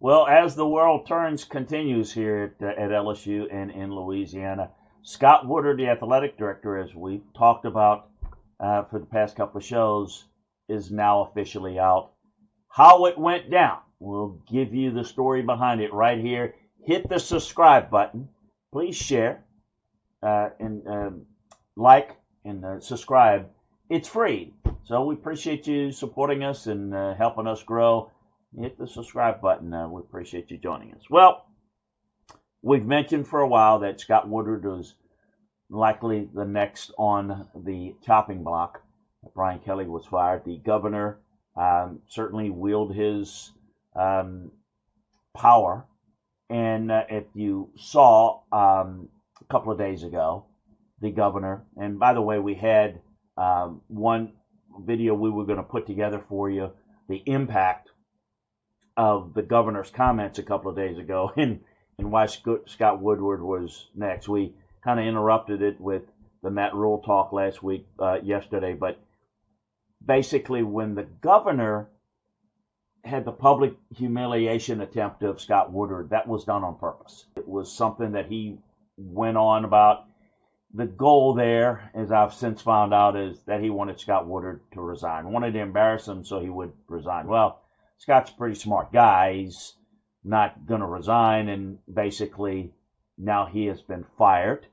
Well, as the world turns continues here at LSU and in Louisiana, Scott Woodward, the athletic director, as we've talked about for the past couple of shows, is now officially out. How it went down, we'll give you the story behind it right here. Hit the subscribe button. Please share and like and subscribe. It's free. So we appreciate you supporting us and helping us grow. Hit the subscribe button. We appreciate you joining us. Well, we've mentioned for a while that Scott Woodward was likely the next on the chopping block. Brian Kelly was fired. The governor certainly wielded his power. And if you saw a couple of days ago, the governor, and by the way, we had one video we were going to put together for you, the impact of the governor's comments a couple of days ago and why Scott Woodward was next. We kind of interrupted it with the Matt Rule talk yesterday, but basically when the governor had the public humiliation attempt of Scott Woodward, that was done on purpose. It was something that he went on about. The goal there, as I've since found out, is that he wanted Scott Woodward to resign. Wanted to embarrass him so he would resign. Well, Scott's a pretty smart guy. He's not going to resign, and basically now he has been fired,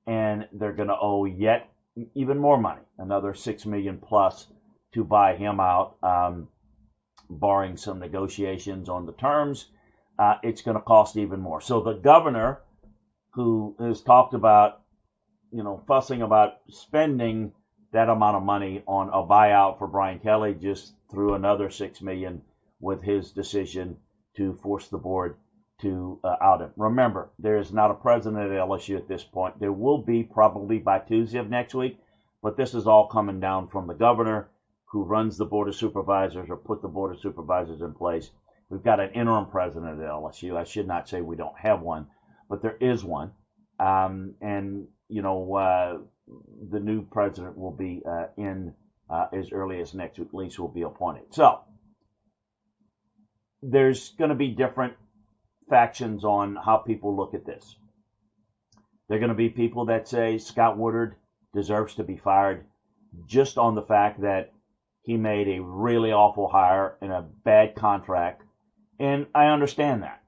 and they're going to owe yet even more money, another $6 million plus, to buy him out, barring some negotiations on the terms. It's going to cost even more. So the governor, who has talked about, fussing about spending that amount of money on a buyout for Brian Kelly, just threw another $6 million with his decision to force the board to out him. Remember, there is not a president at LSU at this point. There will be probably by Tuesday of next week, but this is all coming down from the governor, who runs the board of supervisors or put the board of supervisors in place. We've got an interim president at LSU. I should not say we don't have one, but there is one. The new president will be in as early as next week. At least will be appointed. So there's going to be different factions on how people look at this. There are going to be people that say Scott Woodward deserves to be fired just on the fact that he made a really awful hire in a bad contract. And I understand that.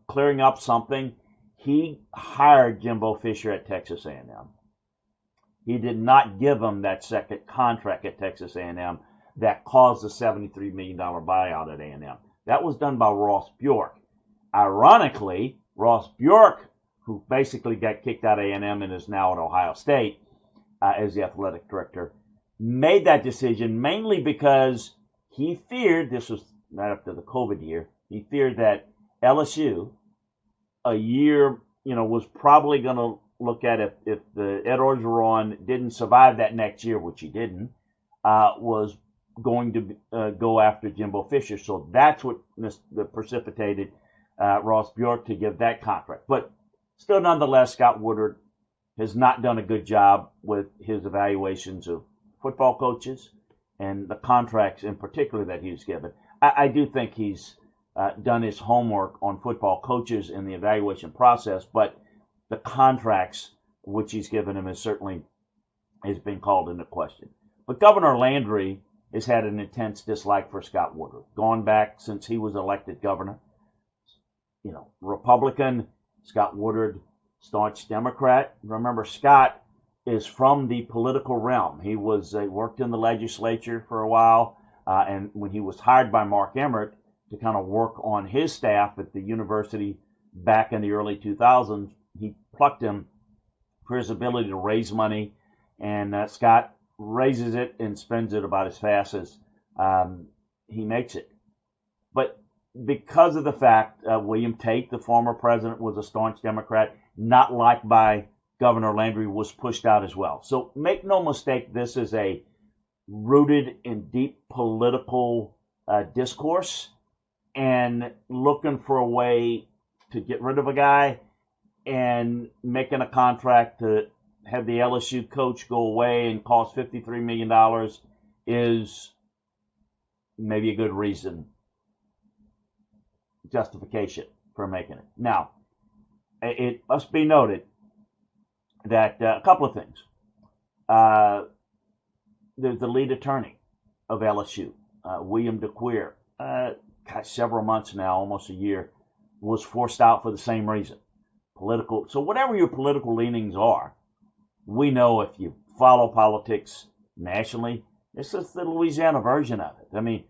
Clearing up something, he hired Jimbo Fisher at Texas A&M. He did not give him that second contract at Texas A&M that caused the $73 million buyout at A&M. That was done by Ross Bjork. Ironically, Ross Bjork, who basically got kicked out of A&M and is now at Ohio State as the athletic director, made that decision mainly because he feared, this was right after the COVID year, he feared that LSU, a year, was probably going to look at if the Ed Orgeron didn't survive that next year, which he didn't, was going to go after Jimbo Fisher. So that's what precipitated Ross Bjork to give that contract. But still, nonetheless, Scott Woodward has not done a good job with his evaluations of football coaches and the contracts in particular that he's given. I do think he's done his homework on football coaches in the evaluation process, but the contracts which he's given him has been called into question. But Governor Landry has had an intense dislike for Scott Woodward, going back since he was elected governor. Republican, Scott Woodward, staunch Democrat. Remember, Scott is from the political realm. He worked in the legislature for a while, and when he was hired by Mark Emmert to kind of work on his staff at the university back in the early 2000s, he plucked him for his ability to raise money, and Scott raises it and spends it about as fast as he makes it. But because of the fact William Tate, the former president, was a staunch Democrat, not liked by Governor Landry, was pushed out as well. So make no mistake, this is a rooted in deep political discourse and looking for a way to get rid of a guy and making a contract to have the LSU coach go away and cost $53 million is maybe a good reason justification for making it. Now, it must be noted that a couple of things. The lead attorney of LSU, William DeQueer, several months now, almost a year, was forced out for the same reason. Political. So whatever your political leanings are, we know if you follow politics nationally, it's just the Louisiana version of it. I mean,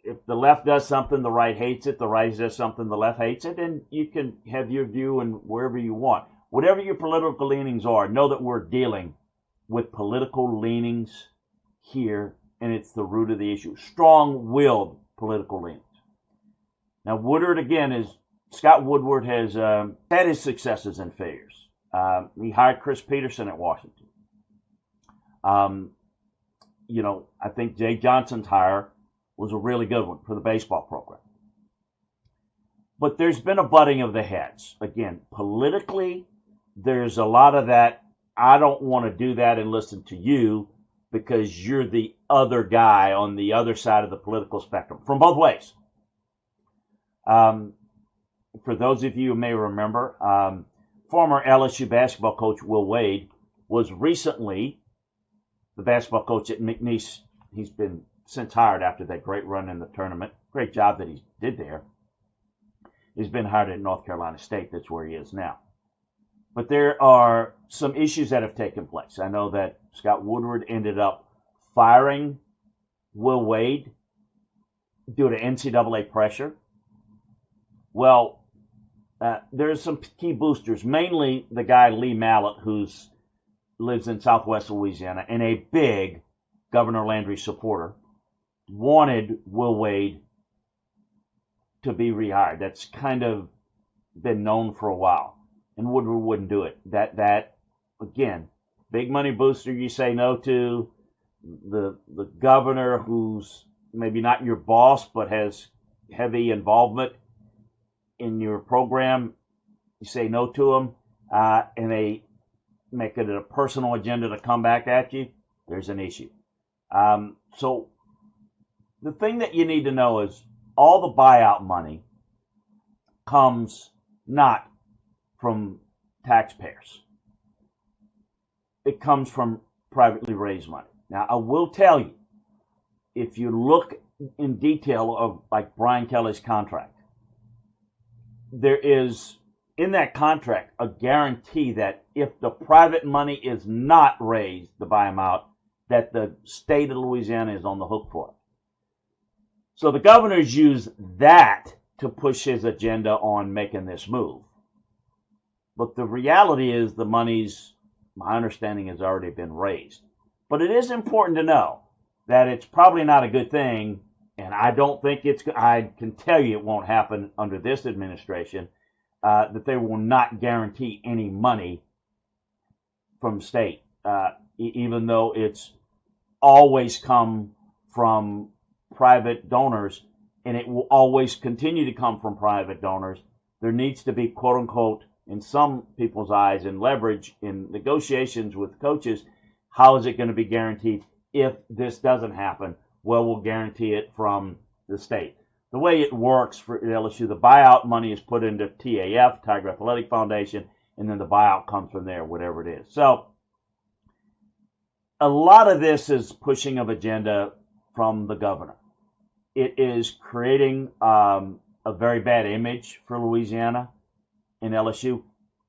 if the left does something, the right hates it. The right does something, the left hates it. And you can have your view and wherever you want. Whatever your political leanings are, know that we're dealing with political leanings here, and it's the root of the issue. Strong-willed political leanings. Now, Woodward, again, Scott Woodward has had his successes and failures. He hired Chris Peterson at Washington. I think Jay Johnson's hire was a really good one for the baseball program. But there's been a butting of the heads. Again, politically, there's a lot of that. I don't want to do that and listen to you because you're the other guy on the other side of the political spectrum, from both ways. For those of you who may remember, former LSU basketball coach Will Wade was recently the basketball coach at McNeese. He's been since hired after that great run in the tournament. Great job that he did there. He's been hired at North Carolina State. That's where he is now. But there are some issues that have taken place. I know that Scott Woodward ended up firing Will Wade due to NCAA pressure. Well, there's some key boosters, mainly the guy Lee Mallett, who lives in southwest Louisiana, and a big Governor Landry supporter, wanted Will Wade to be rehired. That's kind of been known for a while, and Woodward wouldn't do it. That again, big money booster you say no to, the governor who's maybe not your boss but has heavy involvement in your program, you say no to them, and they make it a personal agenda to come back at you, there's an issue. So the thing that you need to know is all the buyout money comes not from taxpayers. It comes from privately raised money. Now, I will tell you, if you look in detail of like Brian Kelly's contract, there is in that contract a guarantee that if the private money is not raised to buy him out, that the state of Louisiana is on the hook for it. So the governors use that to push his agenda on making this move. But the reality is the money's, my understanding, has already been raised. But it is important to know that it's probably not a good thing, and I don't think I can tell you it won't happen under this administration, that they will not guarantee any money from state, even though it's always come from private donors, and it will always continue to come from private donors. There needs to be, quote unquote, in some people's eyes, and leverage in negotiations with coaches. How is it going to be guaranteed if this doesn't happen? Well, we'll guarantee it from the state. The way it works for LSU, the buyout money is put into TAF, Tiger Athletic Foundation, and then the buyout comes from there, whatever it is. So a lot of this is pushing of agenda from the governor. It is creating a very bad image for Louisiana and LSU,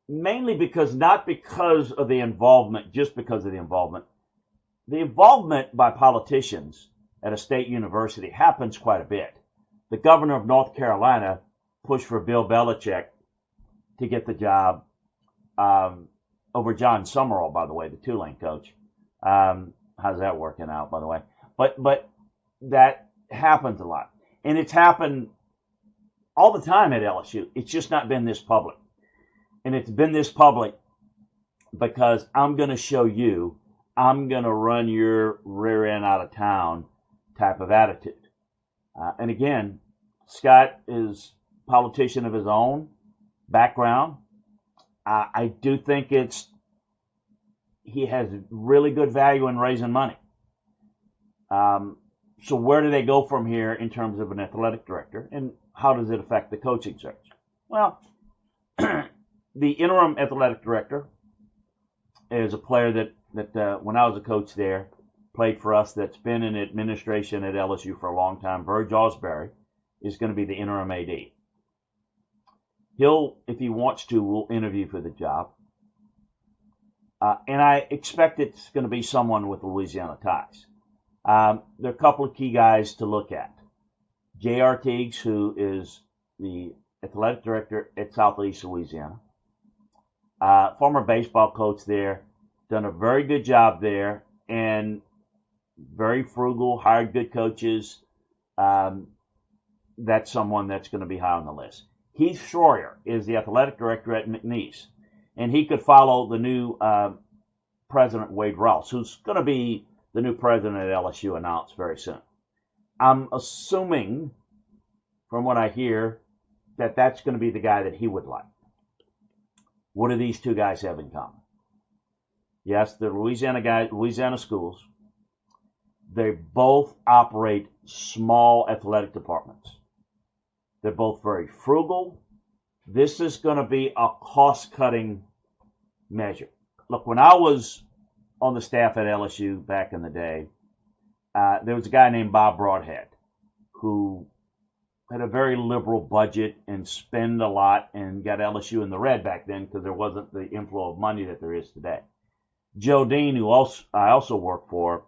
mainly not because of the involvement, just because of the involvement. The involvement by politicians at a state university happens quite a bit. The governor of North Carolina pushed for Bill Belichick to get the job over John Summerall, by the way, the Tulane coach. How's that working out, by the way? But that happens a lot. And it's happened all the time at LSU. It's just not been this public. And it's been this public because I'm going to show you, I'm going to run your rear end out of town type of attitude. And again, Scott is a politician of his own background. I do think he has really good value in raising money. So where do they go from here in terms of an athletic director? And how does it affect the coaching search? Well, the interim athletic director is a player that when I was a coach there, played for us, that's been in administration at LSU for a long time. Verge Osbury is going to be the interim AD. He'll, if he wants to, will interview for the job. And I expect it's going to be someone with Louisiana ties. There are a couple of key guys to look at. J.R. Teagues, who is the athletic director at Southeast Louisiana, former baseball coach there, done a very good job there, and very frugal, hired good coaches. That's someone that's going to be high on the list. Heath Schroyer is the athletic director at McNeese, and he could follow the new president, Wade Rouse, who's going to be the new president at LSU, announced very soon. I'm assuming, from what I hear, that that's going to be the guy that he would like. What do these two guys have in common? Yes, they're Louisiana guys, Louisiana schools. They both operate small athletic departments. They're both very frugal. This is going to be a cost-cutting measure. Look, when I was on the staff at LSU back in the day, there was a guy named Bob Broadhead who had a very liberal budget and spent a lot and got LSU in the red back then because there wasn't the inflow of money that there is today. Joe Dean, who I also worked for,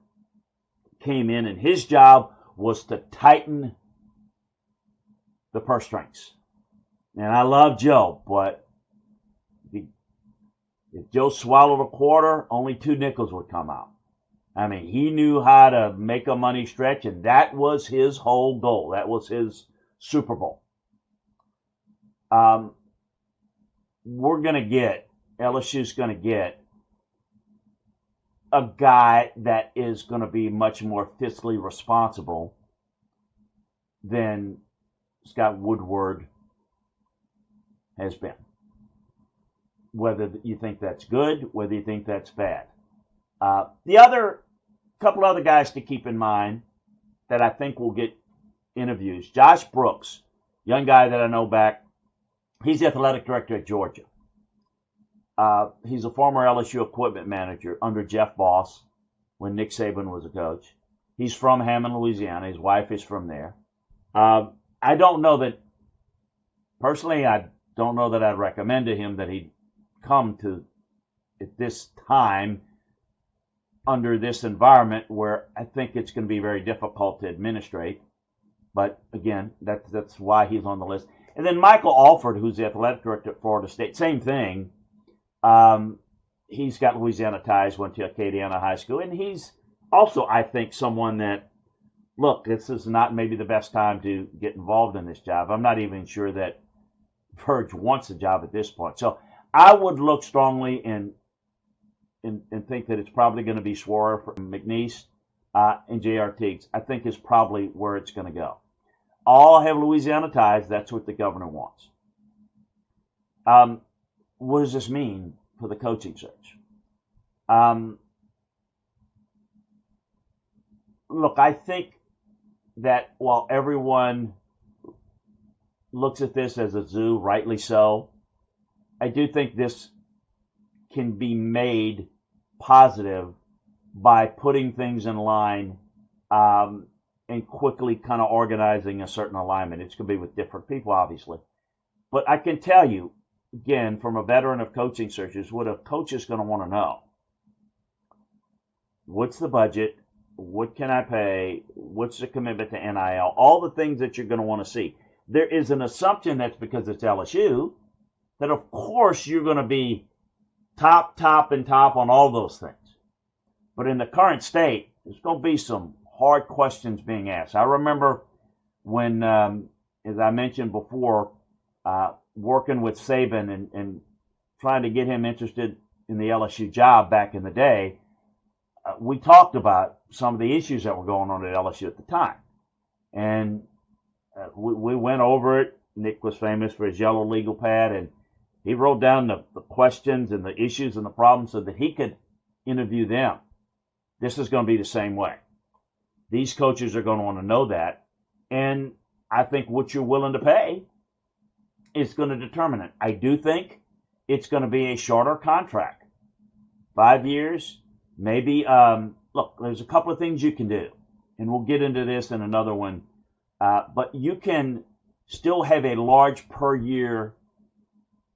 came in, and his job was to tighten the purse strings. And I love Joe, but if Joe swallowed a quarter, only 2 nickels would come out. I mean, he knew how to make a money stretch, and that was his whole goal. That was his Super Bowl. LSU's going to get a guy that is going to be much more fiscally responsible than Scott Woodward has been. Whether you think that's good, whether you think that's bad. The other couple other guys to keep in mind that I think will get interviews. Josh Brooks, young guy that I know back. He's the athletic director at Georgia. He's a former LSU equipment manager under Jeff Boss when Nick Saban was a coach. He's from Hammond, Louisiana. His wife is from there. I don't know that I'd recommend to him that he come to at this time under this environment where I think it's going to be very difficult to administrate. But again, that's why he's on the list. And then Michael Alford, who's the athletic director at Florida State, same thing. He's got Louisiana ties, went to Acadiana High School, and he's also, I think, someone that, look, this is not maybe the best time to get involved in this job. I'm not even sure that Verge wants the job at this point. So I would look strongly and think that it's probably going to be Schroyer from McNeese and J.R. Teagues. I think is probably where it's going to go. All have Louisiana ties. That's what the governor wants. What does this mean for the coaching search? Look, I think that while everyone looks at this as a zoo, rightly so, I do think this can be made positive by putting things in line and quickly kind of organizing a certain alignment. It's going to be with different people, obviously. But I can tell you, again, from a veteran of coaching searches, what a coach is going to want to know. What's the budget? What can I pay? What's the commitment to NIL? All the things that you're going to want to see. There is an assumption that's because it's LSU that, of course, you're going to be top on all those things. But in the current state, there's going to be some hard questions being asked. I remember when, as I mentioned before, working with Saban and trying to get him interested in the LSU job back in the day, we talked about some of the issues that were going on at LSU at the time. And we went over it. Nick was famous for his yellow legal pad, and he wrote down the questions and the issues and the problems so that he could interview them. This is going to be the same way. These coaches are going to want to know that. And I think what you're willing to pay is going to determine it. I do think it's going to be a shorter contract. 5 years, maybe. Look, there's a couple of things you can do, and we'll get into this in another one. But you can still have a large per year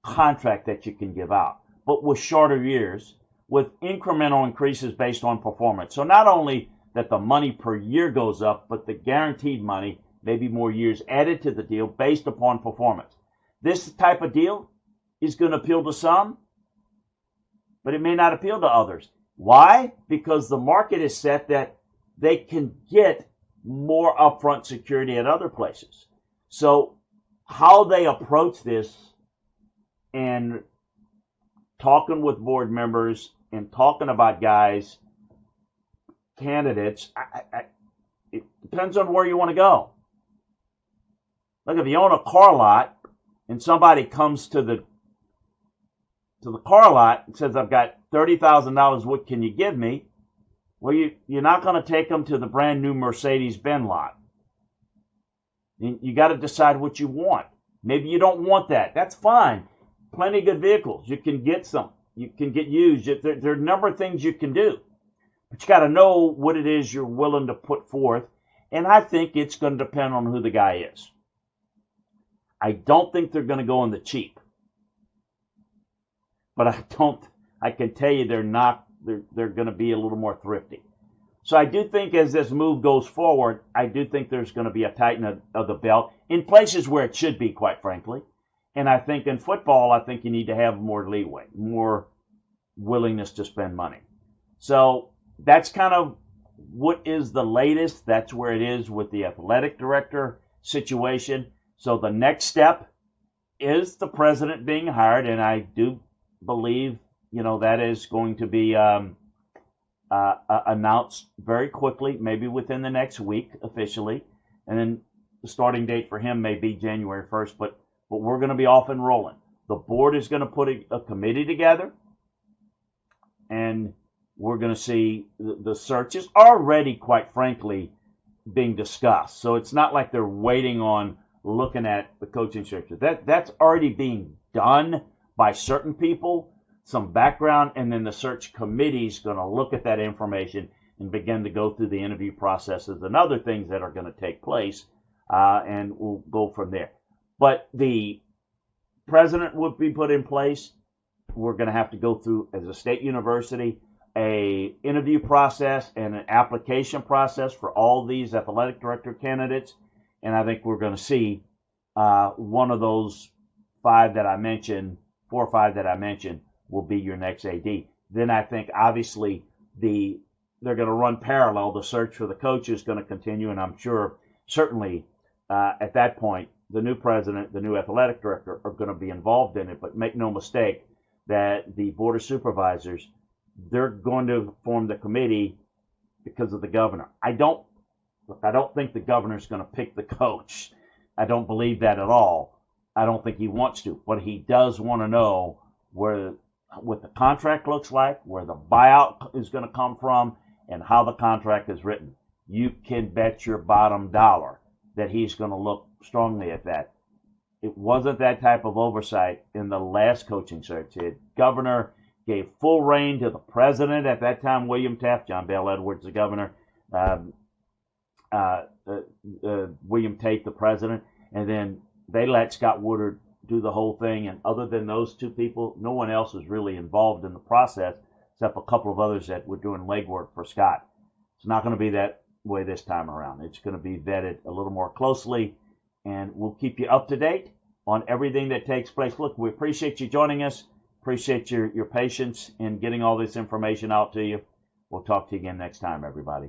contract that you can give out, but with shorter years, with incremental increases based on performance. So not only that the money per year goes up, but the guaranteed money, maybe more years added to the deal based upon performance. This type of deal is going to appeal to some, but it may not appeal to others. Why? Because the market is set that they can get more upfront security at other places. So how they approach this and talking with board members and talking about guys, candidates, it depends on where you want to go. Look, if you own a car lot and somebody comes to the car lot and says, I've got $30,000, what can you give me? Well, you're not going to take them to the brand new Mercedes-Benz lot. You got to decide what you want. Maybe you don't want that. That's fine. Plenty of good vehicles. You can get some. You can get used. There are a number of things you can do. But you got to know what it is you're willing to put forth. And I think it's going to depend on who the guy is. I don't think they're going to go on the cheap. But I can tell you they're going to be a little more thrifty. So I do think as this move goes forward, I do think there's going to be a tightening of the belt in places where it should be, quite frankly. And I think in football, I think you need to have more leeway, more willingness to spend money. So that's kind of what is the latest. That's where it is with the athletic director situation. So the next step is the president being hired, and I do believe, that is going to be announced very quickly, maybe within the next week officially, and then the starting date for him may be January 1st, but we're going to be off and rolling. The board is going to put a committee together, and we're going to see the searches already, quite frankly, being discussed. So it's not like they're waiting on looking at the coaching searches. That's already being done by certain people, some background, and then the search committee is going to look at that information and begin to go through the interview processes and other things that are going to take place, and we'll go from there. But the president would be put in place. We're going to have to go through, as a state university, a interview process and an application process for all these athletic director candidates, and I think we're going to see one of those 4 or 5 that I mentioned, will be your next AD. Then I think, obviously, they're going to run parallel. The search for the coach is going to continue, and I'm sure, certainly, at that point, the new president, the new athletic director are going to be involved in it. But make no mistake that the board of supervisors, they're going to form the committee because of the governor. I don't think the governor's going to pick the coach. I don't believe that at all. I don't think he wants to, but he does want to know what the contract looks like, where the buyout is going to come from, and how the contract is written. You can bet your bottom dollar that he's going to look strongly at that. It wasn't that type of oversight in the last coaching search. The governor gave full reign to the president at that time, William Taft, John Bell Edwards, the governor, William Tate, the president, and then they let Scott Woodward do the whole thing. And other than those 2 people, no one else was really involved in the process except a couple of others that were doing legwork for Scott. It's not going to be that way this time around. It's going to be vetted a little more closely, and we'll keep you up to date on everything that takes place. Look, we appreciate you joining us. Appreciate your patience in getting all this information out to you. We'll talk to you again next time, everybody.